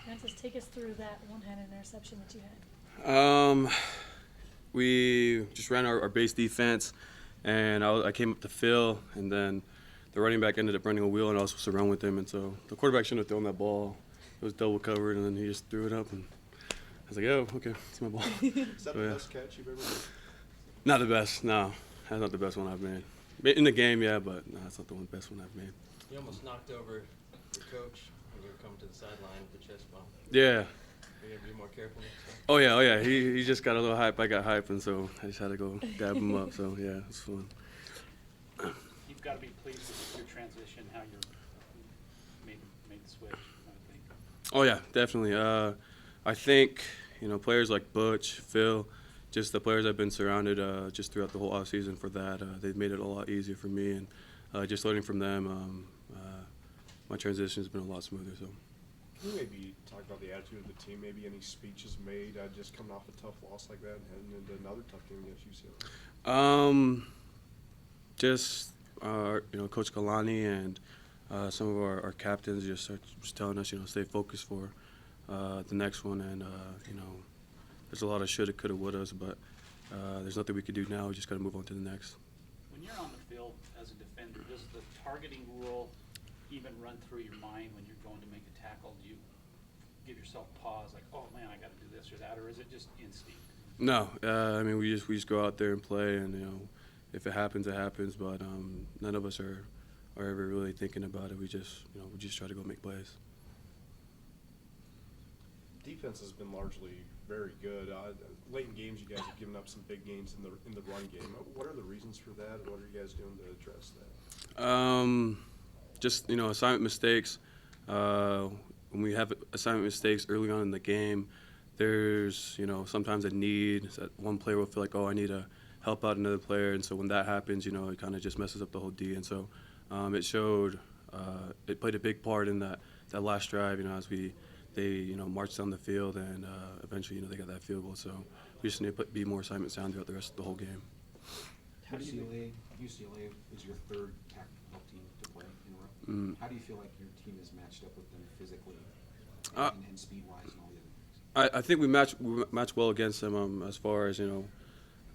Francis, take us through that one-handed interception that you had. We just ran our base defense, and I came up to Phil, and then the running back ended up running a wheel, and I was supposed to run with him, and so the quarterback shouldn't have thrown that ball. It was double covered, and then he just threw it up, and I was like, oh, okay, it's my ball. Is that the best catch you've ever made? Not the best, no. That's not the best one I've made. In the game, yeah, but no, that's not the best one I've made. You almost knocked over your coach when you were coming to the sideline with the chest bump. Yeah. Are you going to be more careful next time? Oh, yeah. He just got a little hype. I got hype, and so I just had to go dab him up. So, yeah, it's fun. You've got to be pleased with your transition, how you made the switch, I would think. Oh, yeah, definitely. I think, players like Butch, Phil, just the players I've been surrounded just throughout the whole offseason for that, they've made it a lot easier for me. And just learning from them, my transition has been a lot smoother. So. Can you maybe talk about the attitude of the team? Maybe any speeches made just coming off a tough loss like that and heading into another tough game against UCLA? Just Coach Kalani and some of our captains just telling us, stay focused for the next one. And there's a lot of shoulda, coulda, wouldas, but there's nothing we can do now. We just got to move on to the next. When you're on the field as a defender, does the targeting rule even run through your mind when you're going to make a tackle? Do you give yourself pause, like, oh man, I got to do this or that, or is it just instinct? No, we just go out there and play, and if it happens, it happens. But none of us are ever really thinking about it. We just try to go make plays. Defense has been largely very good. Late in games, you guys have given up some big gains in the run game. What are the reasons for that? What are you guys doing to address that? Just assignment mistakes. When we have assignment mistakes early on in the game, there's sometimes a need that one player will feel like, oh, I need to help out another player, and so when that happens, it kind of just messes up the whole D. And so it showed. It played a big part in that last drive. As they marched down the field, and eventually they got that field goal. So we just need to be more assignment sound throughout the rest of the whole game. UCLA is your third Pac-12 team to play in a row. How do you feel like your team is matched up with them physically and speed-wise and all the other things? I think we match well against them as far as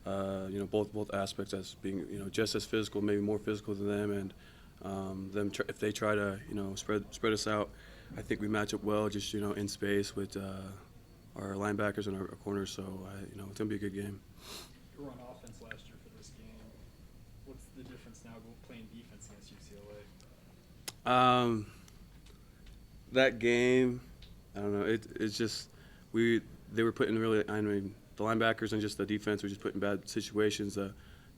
both aspects, as being just as physical, maybe more physical than them, and if they try to spread us out, I think we match up well just in space with our linebackers and our corners. So it's gonna be a good game. You were on offense last year for this game. What's the difference now playing defense against UCLA? That game, I don't know. It's just they were putting the linebackers and just the defense were just put in bad situations to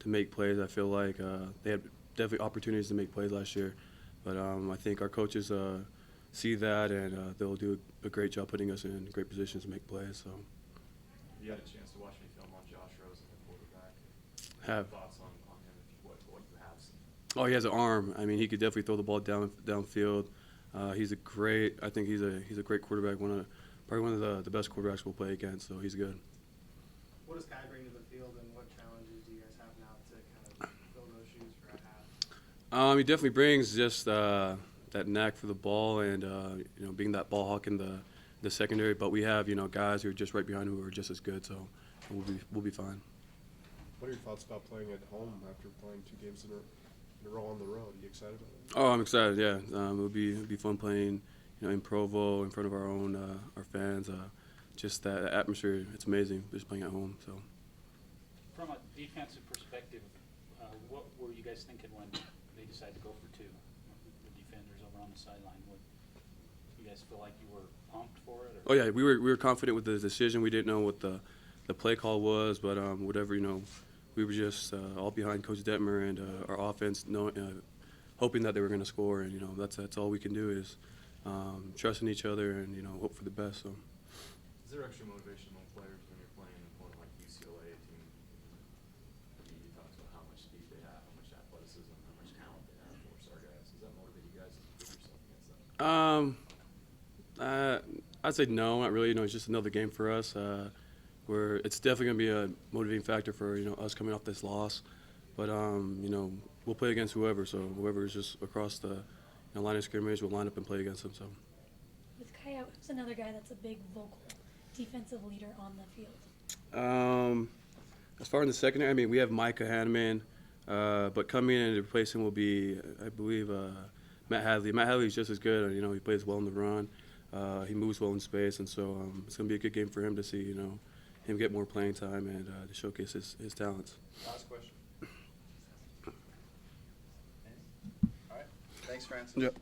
make plays. I feel like they had definitely opportunities to make plays last year, but I think our coaches see that, and they'll do a great job putting us in great positions to make plays. So. You had a chance to watch any film on Josh Rosen, the quarterback. Have. Thoughts on him, what you have seen? Oh, he has an arm. I mean, he could definitely throw the ball downfield. I think he's a great quarterback. Probably one of the best quarterbacks we'll play against. So he's good. What does Kai bring to the field, and what challenges do you guys have now to kind of fill those shoes for at half? He definitely brings just that knack for the ball, and being that ball hawk in the secondary. But we have guys who are just right behind who are just as good. So we'll be fine. What are your thoughts about playing at home after playing 2 games in a row on the road? Are you excited about that? Oh, I'm excited. Yeah, it'll be fun playing in Provo in front of our fans. Just that atmosphere, it's amazing. Just playing at home. So. From a defensive perspective, what were you guys thinking when they decided to go for 2? The defenders over on the sideline. You guys feel like you were pumped for it? Or? Oh yeah, we were confident with the decision. We didn't know what the play call was, but whatever we were just all behind Coach Detmer and our offense, hoping that they were going to score, and that's all we can do is trust in each other and hope for the best. So. Is there extra motivation among players when you're playing in one like UCLA, a team? You talked about how much speed they have, how much athleticism, how much talent they have, 4-star guys. Does that motivate you guys to put yourself against them? I'd say no, not really. It's just another game for us. It's definitely going to be a motivating factor for us coming off this loss. But we'll play against whoever. So whoever is just across the line of scrimmage, we'll line up and play against them. So. With Kai out, Who's another guy that's a big vocal defensive leader on the field? As far as the secondary, I mean, we have Micah Hanneman, but coming in and replacing will be, I believe, Matt Hadley. Matt Hadley is just as good. You know, he plays well in the run. He moves well in space, and so it's going to be a good game for him to see, you know, him get more playing time and to showcase his talents. Last question. All right. Thanks, Francis. Yep.